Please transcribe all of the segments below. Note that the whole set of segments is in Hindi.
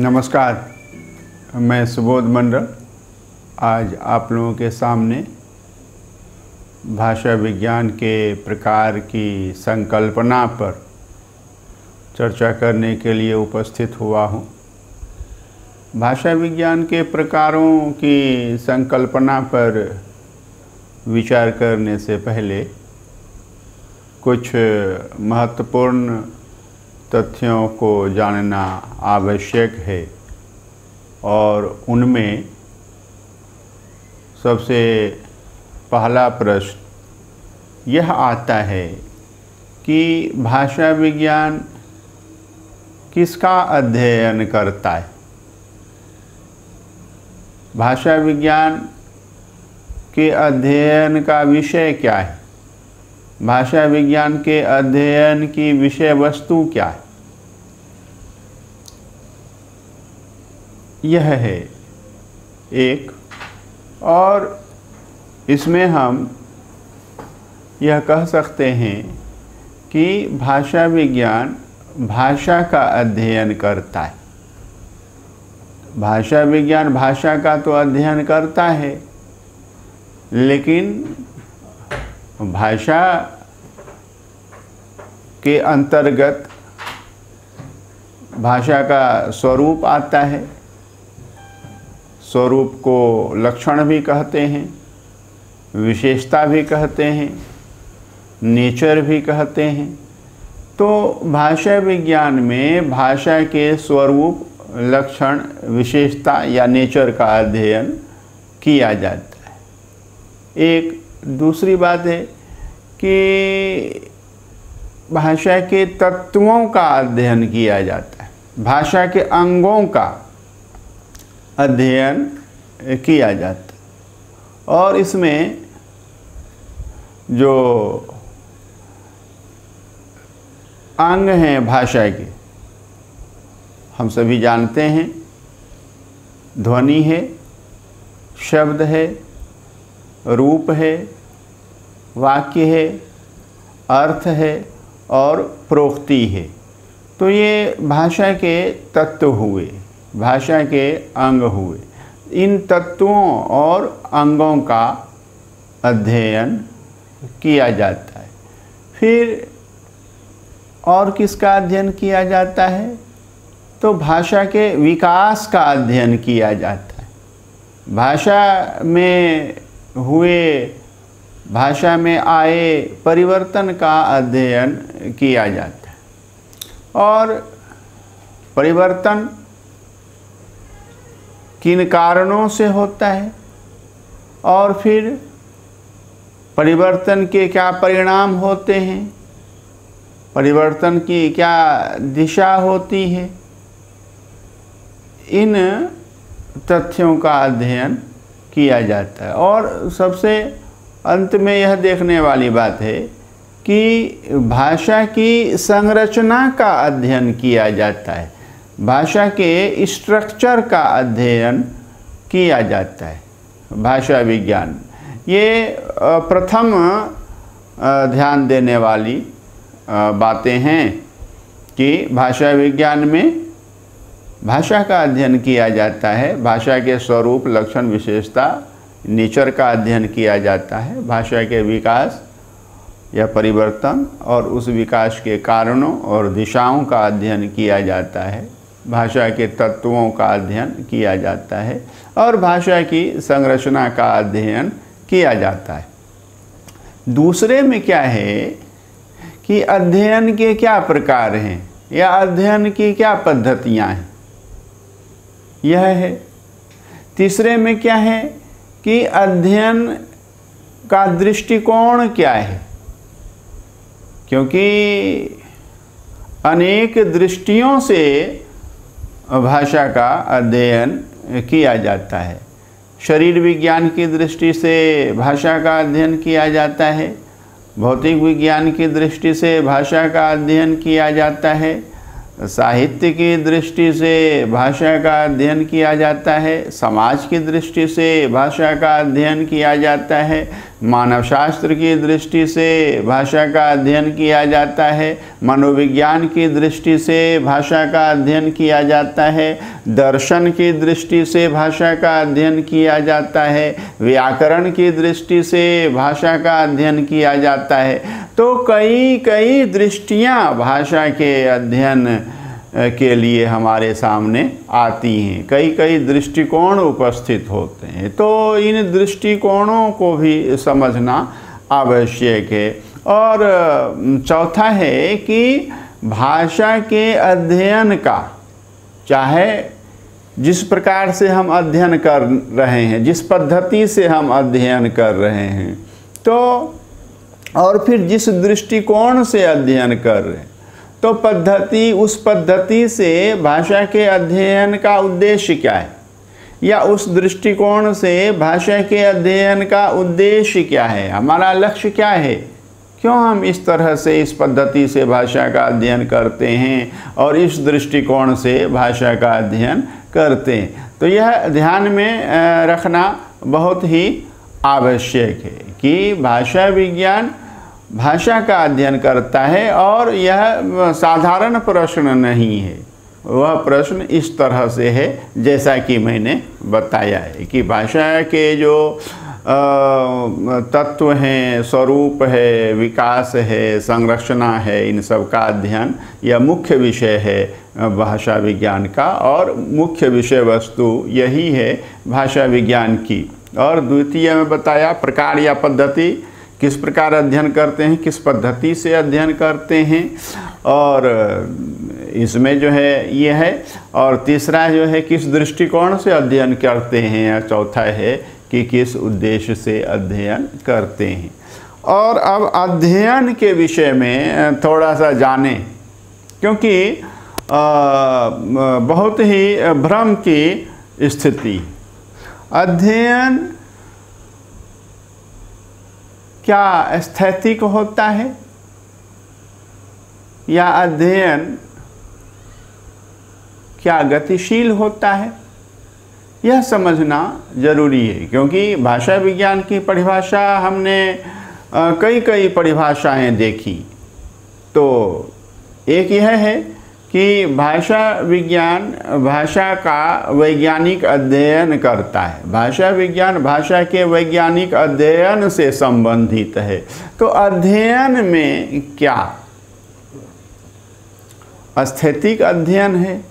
नमस्कार, मैं सुबोध मंडल आज आप लोगों के सामने भाषा विज्ञान के प्रकार की संकल्पना पर चर्चा करने के लिए उपस्थित हुआ हूँ। भाषा विज्ञान के प्रकारों की संकल्पना पर विचार करने से पहले कुछ महत्वपूर्ण तथ्यों को जानना आवश्यक है और उनमें सबसे पहला प्रश्न यह आता है कि भाषा विज्ञान किसका अध्ययन करता है। भाषा विज्ञान के अध्ययन का विषय क्या है, भाषा विज्ञान के अध्ययन की विषय वस्तु क्या है, यह है एक। और इसमें हम यह कह सकते हैं कि भाषा विज्ञान भाषा का अध्ययन करता है। भाषा विज्ञान भाषा का तो अध्ययन करता है, लेकिन भाषा के अंतर्गत भाषा का स्वरूप आता है। स्वरूप को लक्षण भी कहते हैं, विशेषता भी कहते हैं, नेचर भी कहते हैं। तो भाषा विज्ञान में भाषा के स्वरूप, लक्षण, विशेषता या नेचर का अध्ययन किया जाता है। एक दूसरी बात है कि भाषा के तत्वों का अध्ययन किया जाता है, भाषा के अंगों का अध्ययन किया जाता है। और इसमें जो अंग हैं भाषा के, हम सभी जानते हैं, ध्वनि है, शब्द है, रूप है, वाक्य है, अर्थ है और प्रोक्ति है। तो ये भाषा के तत्व हुए, भाषा के अंग हुए। इन तत्वों और अंगों का अध्ययन किया जाता है। फिर और किसका अध्ययन किया जाता है? तो भाषा के विकास का अध्ययन किया जाता है। भाषा में हुए, भाषा में आए परिवर्तन का अध्ययन किया जाता है। और परिवर्तन किन कारणों से होता है और फिर परिवर्तन के क्या परिणाम होते हैं, परिवर्तन की क्या दिशा होती है, इन तथ्यों का अध्ययन किया जाता है। और सबसे अंत में यह देखने वाली बात है कि भाषा की संरचना का अध्ययन किया जाता है, भाषा के स्ट्रक्चर का अध्ययन किया जाता है। भाषा विज्ञान ये प्रथम ध्यान देने वाली बातें हैं कि भाषा विज्ञान में भाषा का अध्ययन किया जाता है, भाषा के स्वरूप, लक्षण, विशेषता, नेचर का अध्ययन किया जाता है, भाषा के विकास या परिवर्तन और उस विकास के कारणों और दिशाओं का अध्ययन किया जाता है, भाषा के तत्वों का अध्ययन किया जाता है और भाषा की संरचना का अध्ययन किया जाता है। दूसरे में क्या है कि अध्ययन के क्या प्रकार हैं या अध्ययन की क्या पद्धतियाँ हैं, यह है। तीसरे में क्या है कि अध्ययन का दृष्टिकोण क्या है, क्योंकि अनेक दृष्टियों से भाषा का अध्ययन किया जाता है। शरीर विज्ञान की दृष्टि से भाषा का अध्ययन किया जाता है, भौतिक विज्ञान की दृष्टि से भाषा का अध्ययन किया जाता है, साहित्य की दृष्टि से भाषा का अध्ययन किया जाता है, समाज की दृष्टि से भाषा का अध्ययन किया जाता है, मानव शास्त्र की दृष्टि से भाषा का अध्ययन किया जाता है, मनोविज्ञान की दृष्टि से भाषा का अध्ययन किया जाता है, दर्शन की दृष्टि से भाषा का अध्ययन किया जाता है, व्याकरण की दृष्टि से भाषा का अध्ययन किया जाता है। तो कई कई दृष्टियाँ भाषा के अध्ययन के लिए हमारे सामने आती हैं, कई कई दृष्टिकोण उपस्थित होते हैं। तो इन दृष्टिकोणों को भी समझना आवश्यक है। और चौथा है कि भाषा के अध्ययन का, चाहे जिस प्रकार से हम अध्ययन कर रहे हैं, जिस पद्धति से हम अध्ययन कर रहे हैं, तो और फिर जिस दृष्टिकोण से अध्ययन कर रहे हैं, तो पद्धति, उस पद्धति से भाषा के अध्ययन का उद्देश्य क्या है, या उस दृष्टिकोण से भाषा के अध्ययन का उद्देश्य क्या है, हमारा लक्ष्य क्या है, क्यों हम इस तरह से, इस पद्धति से भाषा का अध्ययन करते हैं और इस दृष्टिकोण से भाषा का अध्ययन करते हैं। तो यह ध्यान में रखना बहुत ही आवश्यक है कि भाषा विज्ञान भाषा का अध्ययन करता है, और यह साधारण प्रश्न नहीं है। वह प्रश्न इस तरह से है जैसा कि मैंने बताया है कि भाषा के जो तत्व हैं, स्वरूप है, विकास है, संरचना है, इन सब का अध्ययन यह मुख्य विषय है भाषा विज्ञान का, और मुख्य विषय वस्तु यही है भाषा विज्ञान की। और द्वितीय में बताया प्रकार या पद्धति, किस प्रकार अध्ययन करते हैं, किस पद्धति से अध्ययन करते हैं, और इसमें जो है ये है। और तीसरा जो है किस दृष्टिकोण से अध्ययन करते हैं, और चौथा है कि किस उद्देश्य से अध्ययन करते हैं। और अब अध्ययन के विषय में थोड़ा सा जानें, क्योंकि बहुत ही भ्रम की स्थिति। अध्ययन क्या स्थैतिक होता है, या अध्ययन क्या गतिशील होता है, यह समझना जरूरी है। क्योंकि भाषा विज्ञान की परिभाषा हमने कई कई परिभाषाएं देखी। तो एक यह है कि भाषा विज्ञान भाषा का वैज्ञानिक अध्ययन करता है। भाषा विज्ञान भाषा के वैज्ञानिक अध्ययन से संबंधित है। तो अध्ययन में क्या स्थैतिक अध्ययन है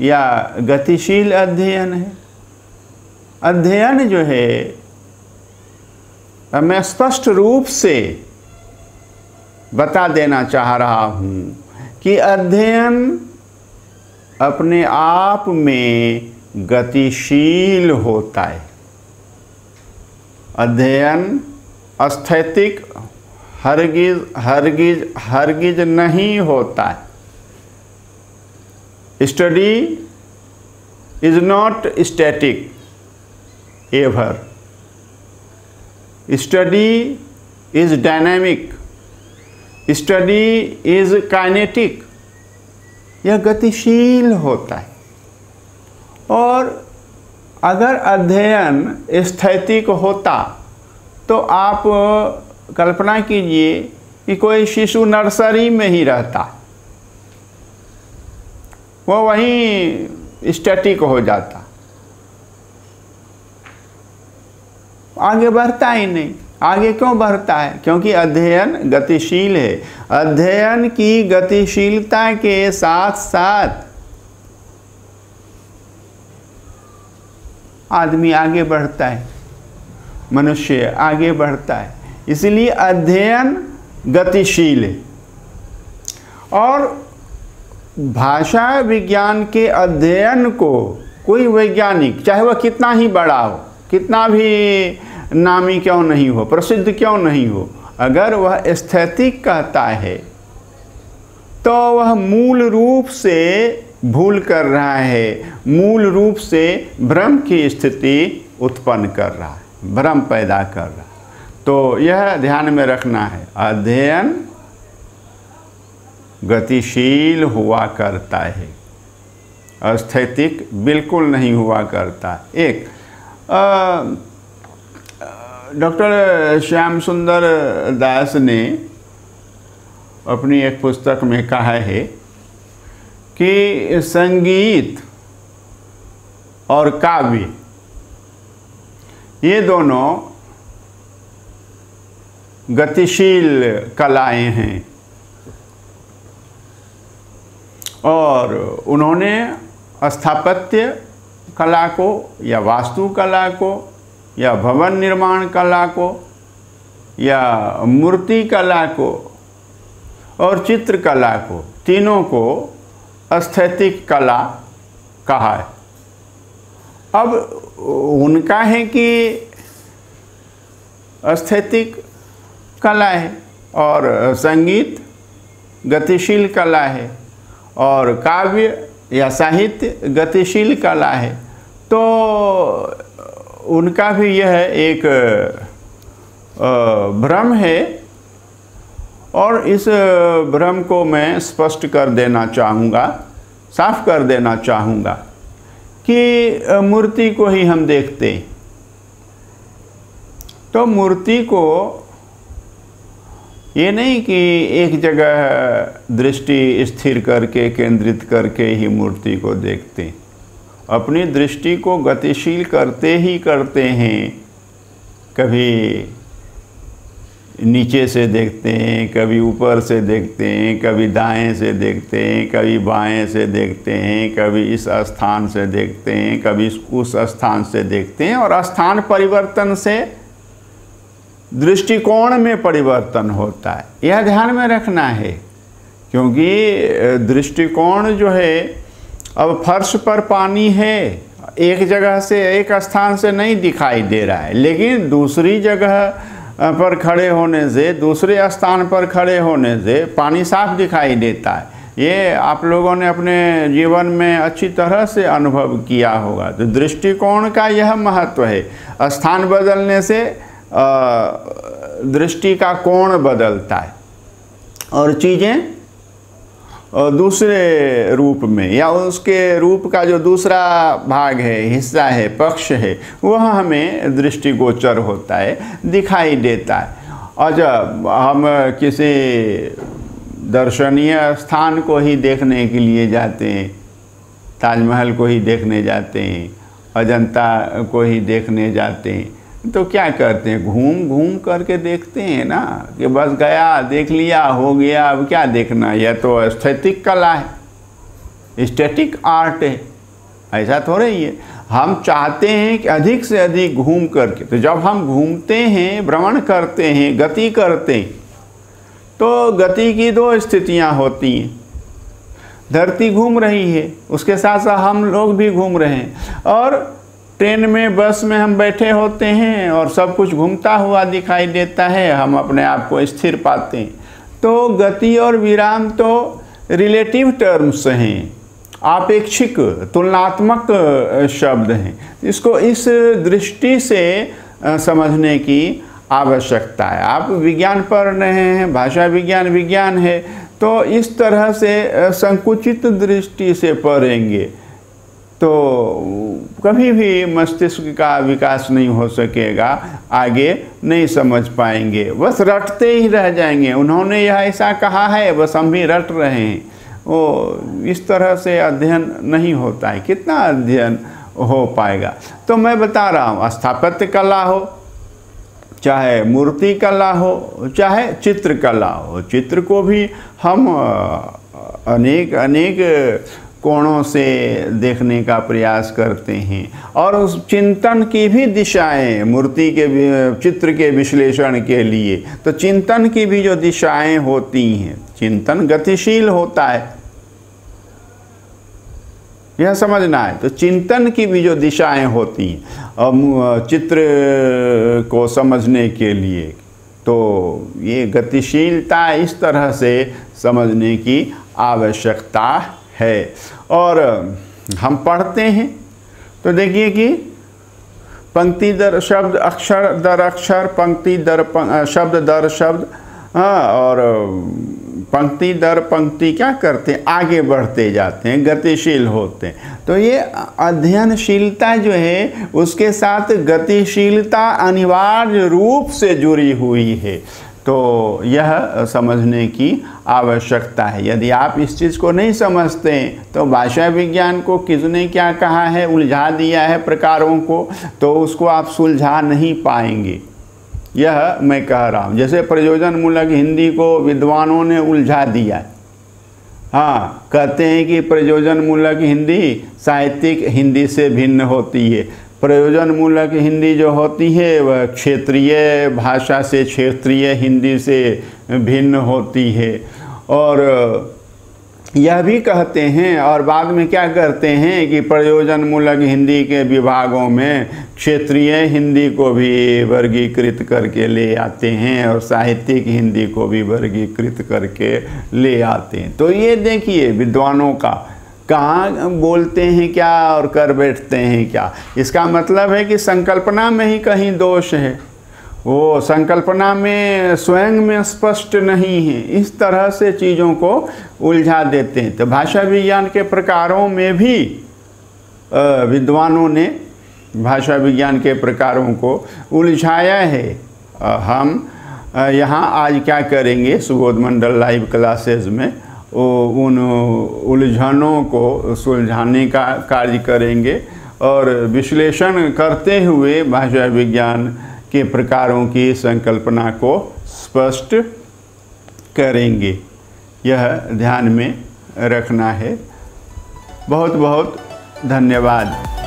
या गतिशील अध्ययन है? अध्ययन जो है, मैं स्पष्ट रूप से बता देना चाह रहा हूँ कि अध्ययन अपने आप में गतिशील होता है। अध्ययन स्थैतिक हरगिज नहीं होता है। Study is not static ever. Study is dynamic. Study is kinetic. यह गतिशील होता है। और अगर अध्ययन स्थैतिक होता तो आप कल्पना कीजिए कि कोई शिशु नर्सरी में ही रहता, वो वहीं स्टैटिक हो जाता, आगे बढ़ता ही नहीं। आगे क्यों बढ़ता है? क्योंकि अध्ययन गतिशील है। अध्ययन की गतिशीलता के साथ साथ आदमी आगे बढ़ता है, मनुष्य आगे बढ़ता है। इसलिए अध्ययन गतिशील है। और भाषा विज्ञान के अध्ययन को कोई वैज्ञानिक, चाहे वह कितना ही बड़ा हो, कितना भी नामी क्यों नहीं हो, प्रसिद्ध क्यों नहीं हो, अगर वह स्थैतिक कहता है तो वह मूल रूप से भूल कर रहा है, मूल रूप से भ्रम की स्थिति उत्पन्न कर रहा है, भ्रम पैदा कर रहा है। तो यह ध्यान में रखना है, अध्ययन गतिशील हुआ करता है, स्थैतिक बिल्कुल नहीं हुआ करता। एक डॉक्टर श्याम सुंदर दास ने अपनी एक पुस्तक में कहा है कि संगीत और काव्य ये दोनों गतिशील कलाएं हैं, और उन्होंने स्थापत्य कला को या वास्तुकला को या भवन निर्माण कला को या मूर्ति कला को और चित्रकला को, तीनों को एस्थेटिक कला कहा है। अब उनका है कि एस्थेटिक कला है और संगीत गतिशील कला है और काव्य या साहित्य गतिशील कला है, तो उनका भी यह एक भ्रम है। और इस भ्रम को मैं स्पष्ट कर देना चाहूँगा, साफ कर देना चाहूँगा कि मूर्ति को ही हम देखते, तो मूर्ति को ये नहीं कि एक जगह दृष्टि स्थिर करके केंद्रित करके ही मूर्ति को देखते, अपनी दृष्टि को गतिशील करते ही करते हैं। कभी नीचे से देखते हैं, कभी ऊपर से देखते हैं, कभी दाएं से देखते हैं, कभी बाएं से देखते हैं, कभी इस स्थान से देखते हैं, कभी उस स्थान से देखते हैं, और स्थान परिवर्तन से दृष्टिकोण में परिवर्तन होता है। यह ध्यान में रखना है, क्योंकि दृष्टिकोण जो है, अब फर्श पर पानी है, एक जगह से एक स्थान से नहीं दिखाई दे रहा है, लेकिन दूसरी जगह पर खड़े होने से, दूसरे स्थान पर खड़े होने से पानी साफ दिखाई देता है। ये आप लोगों ने अपने जीवन में अच्छी तरह से अनुभव किया होगा। तो दृष्टिकोण का यह महत्व है। स्थान बदलने से दृष्टि का कोण बदलता है और चीज़ें दूसरे रूप में या उसके रूप का जो दूसरा भाग है, हिस्सा है, पक्ष है, वह हमें दृष्टिगोचर होता है, दिखाई देता है। और जब हम किसी दर्शनीय स्थान को ही देखने के लिए जाते हैं, ताजमहल को ही देखने जाते हैं, अजंता को ही देखने जाते हैं, तो क्या करते हैं, घूम घूम करके देखते हैं ना, कि बस गया, देख लिया, हो गया, अब क्या देखना। यह तो एस्थेटिक कला है, स्टैटिक आर्ट है, ऐसा थोड़ा ही है। हम चाहते हैं कि अधिक से अधिक घूम करके, तो जब हम घूमते हैं, भ्रमण करते हैं, गति करते हैं, तो गति की दो स्थितियां होती हैं। धरती घूम रही है, उसके साथ साथ हम लोग भी घूम रहे हैं, और ट्रेन में, बस में हम बैठे होते हैं और सब कुछ घूमता हुआ दिखाई देता है, हम अपने आप को स्थिर पाते हैं। तो गति और विराम तो रिलेटिव टर्म्स हैं, आपेक्षिक, तुलनात्मक शब्द हैं। इसको इस दृष्टि से समझने की आवश्यकता है। आप विज्ञान पढ़ रहे हैं, भाषा विज्ञान विज्ञान है, तो इस तरह से संकुचित दृष्टि से पढ़ेंगे तो कभी भी मस्तिष्क का विकास नहीं हो सकेगा, आगे नहीं समझ पाएंगे, बस रटते ही रह जाएंगे। उन्होंने यह ऐसा कहा है, बस हम भी रट रहे हैं। वो इस तरह से अध्ययन नहीं होता है। कितना अध्ययन हो पाएगा? तो मैं बता रहा हूँ, स्थापत्य कला हो, चाहे मूर्ति कला हो, चाहे चित्रकला हो, चित्र को भी हम अनेक अनेक कोणों से देखने का प्रयास करते हैं, और उस चिंतन की भी दिशाएं, मूर्ति के चित्र के विश्लेषण के लिए तो चिंतन की भी जो दिशाएं होती हैं, चिंतन गतिशील होता है, यह समझना है। तो चिंतन की भी जो दिशाएं होती हैं चित्र को समझने के लिए, तो ये गतिशीलता इस तरह से समझने की आवश्यकता है। और हम पढ़ते हैं तो देखिए कि पंक्ति दर शब्द, अक्षर दर अक्षर, पंक्ति दर शब्द दर शब्द, और पंक्ति दर पंक्ति क्या करते हैं, आगे बढ़ते जाते हैं, गतिशील होते हैं। तो ये अध्ययनशीलता जो है उसके साथ गतिशीलता अनिवार्य रूप से जुड़ी हुई है। तो यह समझने की आवश्यकता है। यदि आप इस चीज़ को नहीं समझते तो भाषा विज्ञान को किसने क्या कहा है, उलझा दिया है प्रकारों को, तो उसको आप सुलझा नहीं पाएंगे। यह मैं कह रहा हूँ। जैसे प्रयोजन मूलक हिंदी को विद्वानों ने उलझा दिया। हाँ, कहते हैं कि प्रयोजन मूलक हिंदी साहित्यिक हिंदी से भिन्न होती है। प्रयोजन मूलक हिंदी जो होती है वह क्षेत्रीय भाषा से, क्षेत्रीय हिंदी से भिन्न होती है। और यह भी कहते हैं और बाद में क्या करते हैं कि प्रयोजन मूलक हिंदी के विभागों में क्षेत्रीय हिंदी को भी वर्गीकृत करके ले आते हैं और साहित्यिक हिंदी को भी वर्गीकृत करके ले आते हैं। तो ये देखिए विद्वानों का कहाँ बोलते हैं क्या और कर बैठते हैं क्या। इसका मतलब है कि संकल्पना में ही कहीं दोष है, वो संकल्पना में स्वयं में स्पष्ट नहीं है। इस तरह से चीज़ों को उलझा देते हैं। तो भाषा विज्ञान के प्रकारों में भी विद्वानों ने भाषा विज्ञान के प्रकारों को उलझाया है। हम यहाँ आज क्या करेंगे, सुबोध मंडल लाइव क्लासेस में उन उलझनों को सुलझाने का कार्य करेंगे और विश्लेषण करते हुए भाषा विज्ञान के प्रकारों की संकल्पना को स्पष्ट करेंगे। यह ध्यान में रखना है। बहुत बहुत धन्यवाद।